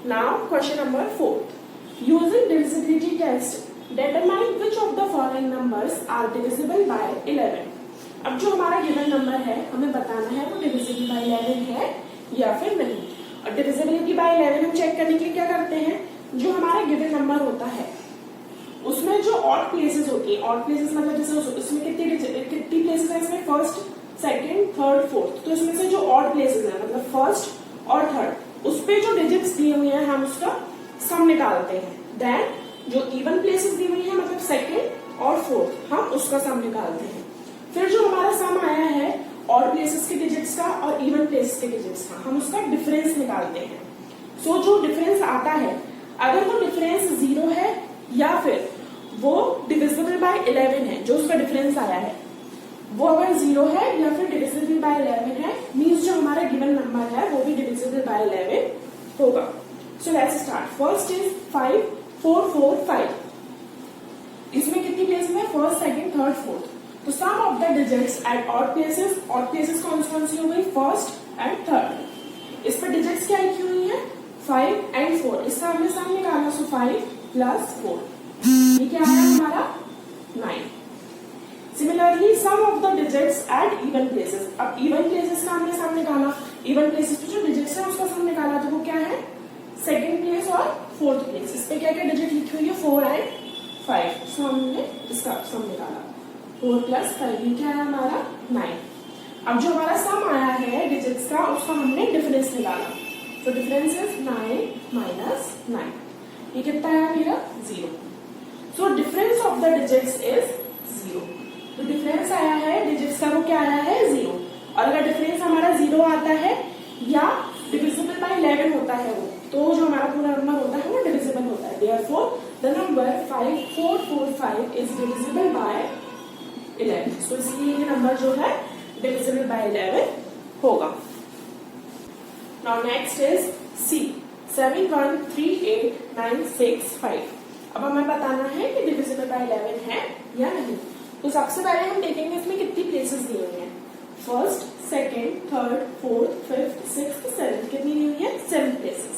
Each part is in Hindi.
Now question number 4. Using divisibility test, determine which of the following numbers are divisible by 11. अब जो हमारा गिवन नंबर है हमें बताना है वो डिविजिबल बाय 11 है या फिर नहीं। और डिविजिबिलिटी बाय 11 हम चेक करने के लिए क्या करते हैं, जो हमारा गिवन नंबर होता है उसमें जो ऑड प्लेसेस होती है, ऑड प्लेसेस मतलब जैसे उसमें कितनी प्लेसेस है, इसमें फर्स्ट सेकंड थर्ड फोर्थ, तो इसमें से जो ऑड प्लेसेस है मतलब फर्स्ट और थर्ड उस पे जो डिजिट्स दी हुई है हम उसका सम निकालते हैं। देन जो इवन प्लेसेस दी हुई है मतलब सेकंड और फोर्थ हम उसका सम निकालते हैं। फिर जो हमारा सम आया है ऑड प्लेसेस के डिजिट्स का और इवन प्लेसेस के डिजिट्स का हम उसका डिफरेंस निकालते हैं। सो जो डिफरेंस आता है अगर वो डिफरेंस 0 है या फिर वो डिविजिबल बाय 11 है, जो उसका डिफरेंस आया है वो अगर 0 है या फिर डिविजिबल बाय 11 है, मींस जो हमारा गिवन नंबर है वो भी डिविजिबल बाय 11 होगा। So let's start. First is 5 4 4 5। इसमें कितनी प्लेसेस है, फर्स्ट सेकंड थर्ड फोर्थ। तो sum of the digits at odd places कौन सी हो गई, फर्स्ट एंड थर्ड। इस पर डिजिट्स क्या लिखी हुई है 5 एंड 4। इसका हमने सम निकाला, सो 5 प्लस 4 ये क्या है हमारा 9। Similarly sum of the digits at even places. अब इवन प्लेसेस का हमने सम निकाला, इवन प्लेसेस पे जो डिजिट्स है उसका सम निकाला, तो वो क्या है सेकंड प्लेस और फोर्थ प्लेस। इस पे क्या क्या डिजिट लिखी हुई है 4 एंड 5। सो हमने इसका सम निकाला 4 प्लस 5 ये क्या है हमारा 9। अब जो हमारा सम आया है डिजिट्स का उसका हमने डिफरेंस निकाला, तो डिफरेंस इज 9 माइनस 9। ये कितना है मेरा 0। So difference of the digits is 0। तो डिफरेंस आया है डिजिट्स का वो क्या आया है 0। और अगर डिफरेंस हमारा 0 आता है या डिविजिबल बाय 11 होता है वो, तो जो हमारा पूरा नंबर होता है वो डिविजिबल होता है। Therefore the number 5445 is divisible by 11। सो इसलिए ये नंबर जो है डिविजिबल बाय 11 होगा। नाउ नेक्स्ट इज सी 713896 अब हमें बताना है कि डिविजिबल बाय 11 है या नहीं। तो सबसे पहले हम देखेंगे इसमें कितनी प्लेसेस दी हुई हैं, first second third fourth fifth sixth seventh, कितनी दी हुई है 7 places.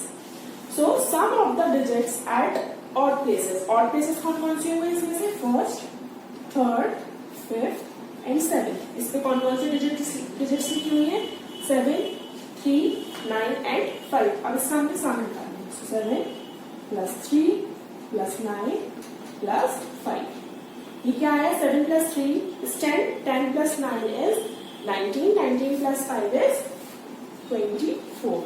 So sum of the digits at odd places, odd places कौन कौन सी होंगे इसमें से, first third fifth and seventh. इस पे कौन कौन से डिजिट्स लिखी हुई है 7 3 9 एंड 5। अब इसका हमने सम निकालना है, 7 प्लस 3 प्लस 9 प्लस 5। ये क्या है 7 plus 3 is 10, 10 plus 9 is 19, 19 plus 5 is 24।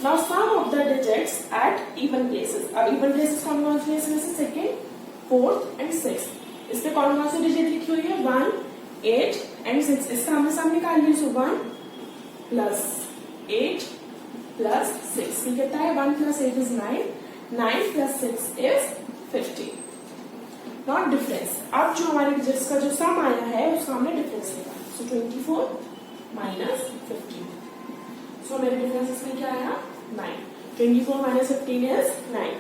Now sum of the digits at even places। अब even places कौन कौन सी है इसमें से, सेकेंड फोर्थ एंड सिक्स्थ। इस पे कौन कौन सी डिजिट लिखी हुई है 1 8 एंड 6। इसका हमने सम निकाल लिया, सो 1 प्लस 8 प्लस 6 ये कितना है 1 plus 8 is 9, 9 plus 6 is 15। Not difference. अब जो हमारे डिजिट्स का जो सम आया है उसका हमने डिफरेंस निकाला, सो 24 माइनस 15। सो मेरे डिफरेंस इसमें क्या आया 9। 24 minus 15 is 9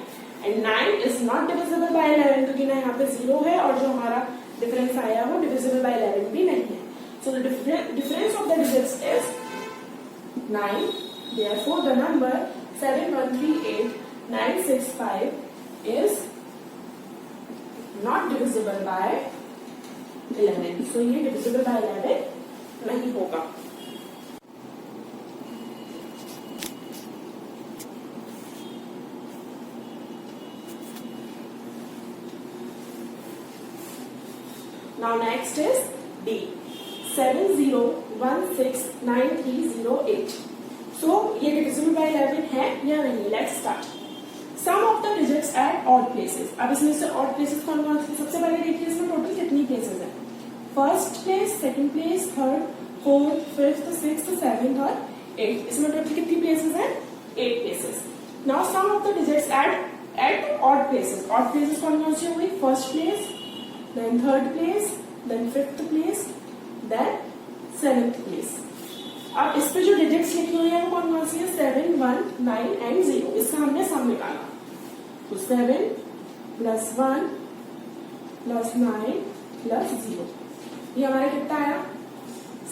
and 9 is not divisible by 11 क्योंकि ना यहाँ पे 0 है और जो हमारा डिफरेंस आया वो डिविजिबल बाय 11 भी नहीं है। So the difference of the digits is 9। Therefore, the number 7138965 is not divisible by 11. So ये divisible by 11 नहीं होगा। Now next is D 70169308। सो ये डिविजिबल बाय 11 है या नहीं। Let's start. Sum of the digits at odd places. अब इसमें से ऑड प्लेसेस कौन कौन से, सबसे पहले देखिए इसमें टोटल कितनी प्लेसेस है, first place second place third fourth fifth sixth seventh और 8। इसमें टोटल कितनी प्लेसेस है 8 places. Now sum of the digits at odd places. Odd places कौन कौन सी होंगी, first place then third place then fifth place then seventh place. अब इस पे जो डिजिट्स लिखी हुई है वो कौन कौन सी है 7 1 9 एंड 0। इसका हमने सम निकाला, तो 7 प्लस 1 प्लस 9 प्लस 0 ये हमारा कितना आया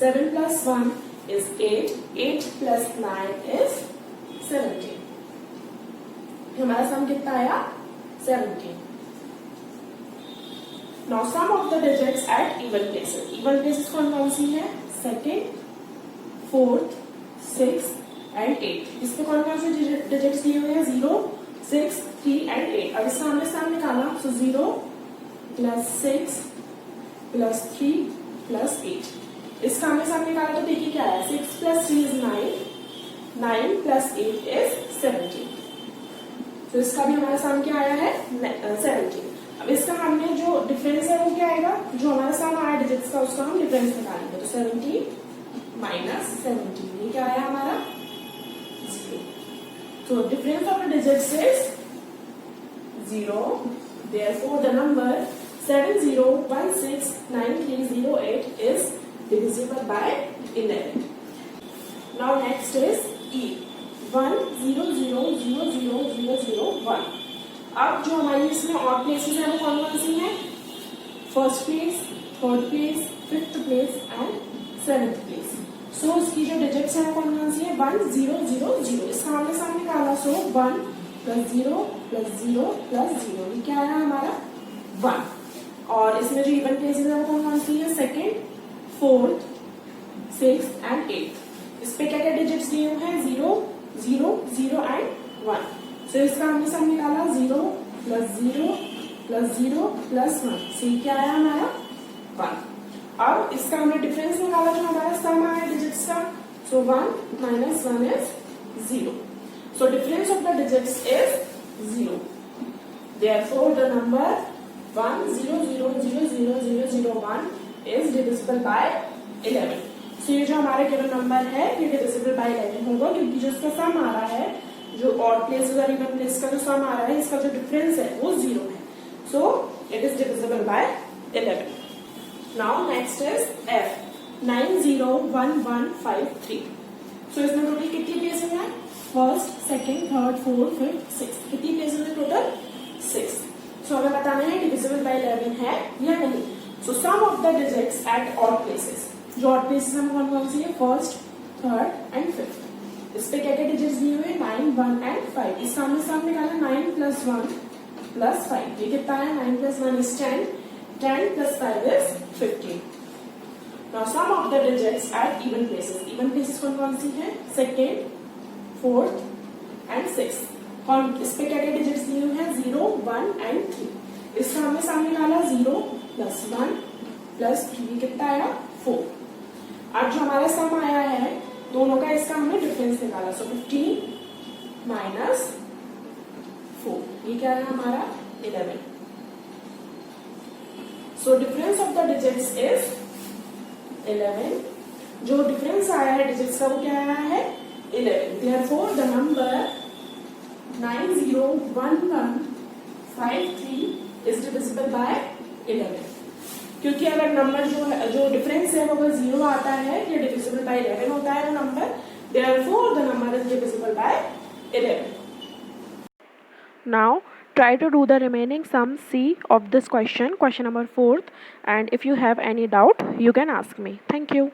7 प्लस 1 is 8. 8 plus 9 is 17. हमारा सम कितना आया? 17. Now sum of the digits at even places. Even places कौन कौन सी है? Second, fourth, 6 and 8. इसमें कौन कौन से डिजिट्स दिए हुए हैं? 0, 6, 3 and 8. अब इसका हमने सम निकाला, so 0 plus 6 plus 3 plus 8. इसका हमने सम निकाला तो देखिए क्या है? 6 plus 3 is 9. 9 plus 8 is 17. तो इसका भी हमारा सम क्या आया है? 17. अब इसका हमने जो डिफरेंस है वो क्या आएगा? जो हमारा सम आया डिजिट्स का उसका हम डिफरेंस निकालेंगे. तो 17 minus 17, ये क्या आया हमारा? 0. So difference of the digits is 0. Therefore the number 70169308 is divisible by 11. Now next is E. 100000001. अब जो हमारी इसमें ऑड प्लेसेस है वो कौन कौन सी है? First place, third place, fifth place and seventh place. So इसकी जो डिजिट्स है वो कौन कौन सी है? 1000. इसका हमने सम निकाला, सो 1 plus 0 plus 0 plus 0, ये क्या आया हमारा? 1. और इसमें जो इवन प्लेसेस है वो कौन कौन सी है? Second, fourth, 6 and 8. इस पे क्या क्या डिजिट्स दिए हुए हैं? 0, 0, 0 एंड 1. सो इसका हमने सम निकाला, 0 plus 0 plus 0 plus 1. सो ये क्या आया हमारा? 1. अब इसका हमने डिफरेंस निकाला जो हमारा सम आया डिजिट्स का, सो 1 minus 1 is 0. So difference of the digits is 0. Therefore the number 100000001 is divisible by 11. So ये जो हमारा गिवन नंबर है ये divisible by 11 होगा, क्योंकि जो इसका सम आ रहा है, जो ऑड प्लेसेस और इवन प्लेस का जो सम आ रहा है, इसका जो डिफरेंस है वो 0 है. So it is divisible by 11. Now next is F. 901153. So इसमें टोटल कितनी प्लेसेस हैं? First, second, third, fourth, fifth, six. कितनी प्लेसेस है टोटल? 6. सो हमें बताना है डिविजिबल बाय 11 है या नहीं. So sum of the digits at odd places. जो ऑड प्लेसेस हम कौन कौन सी है? First, third and fifth. इस पे क्या क्या डिजिट्स दिए हुए? 9, 1 एंड 5. इसका हमने सम निकाला, 9 plus 1 plus 5. ये कितना है? 9 plus 1 is 10. 10 plus 5 is 15. Now sum of the digits at even places. Even places कौन कौन सी है? Second, fourth and 6. इस पे क्या क्या डिजिट्स दिए हुए हैं? 0, 1 एंड 3. इसका हमने सम निकाला, 0 plus 1 plus 3, कितना आया? 4. अब जो हमारा सम आया है दोनों का, इसका हमने डिफरेंस निकाला, सो 15 minus 4, ये क्या है हमारा? 11. So difference of the digits is 11. जो डिफरेंस आया है डिजिट्स का वो क्या आया है? 11. Therefore the number 901153 is divisible by 11. क्योंकि अगर नंबर जो डिफरेंस है वो अगर 0 आता है या डिविजिबल बाय 11 होता है वो number, therefore the number is divisible by 11. Now try to do the remaining sum C of this question number 4th, and if you have any doubt you can ask me. Thank you.